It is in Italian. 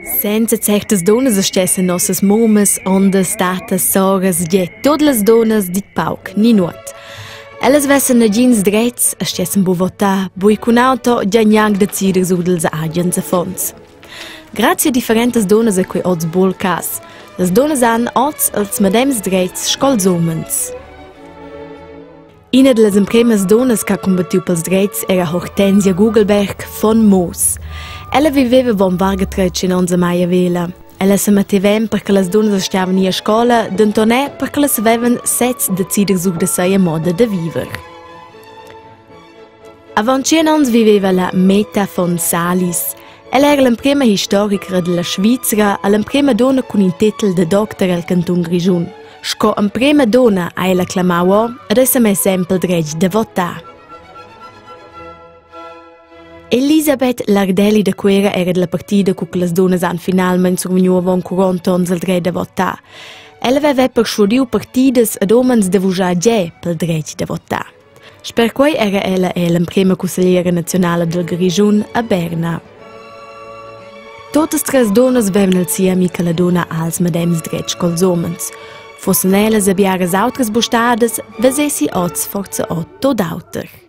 Senza certas donas stessen nossas mamas, ondas, tatas, soras, todas as donas dit pauc, ni nuot. Ellas vessen negins dretgs, stessen bu votar, bui cun auto, già gnang decider su dels agens a fons. Grazie a differentes donas a quei oz bol cas. Las donas han oz als medems dretgs scols umens. Una de las impremas donas che ha combattiu pels dretgs era Hortensia Gugelberg von Moos. Ella viveva von varga 13 ans a Maia Vela. Ella se metteva perché las donas stavano in scuola, dentant perché las avevan sets decider su da sei a moda da viver. A 21 ans viveva la Meta von Salis. Ella era l'imprema historica della Svizzera e l'imprema donna con il titolo di doctor al canton grischun. Sco imprema donna a ella clamava ed essa me sempre dretg da votar. Elisabeth Lardelli de Quera era della partida cu las donas han finalmente survegnuvan 40 ans al dretg da votar. Ella aveva persuadiu partidas ad umens de vuschar pel dretg da votar. Per quei era ella l'imprema consigliera nazionale del grischun a Berna. Totes tres donas vevan al sia mica la donna als medems dretg cols umens. Fossen ellas a biaras autras bustadas, vesessi oz forza otto d'auter.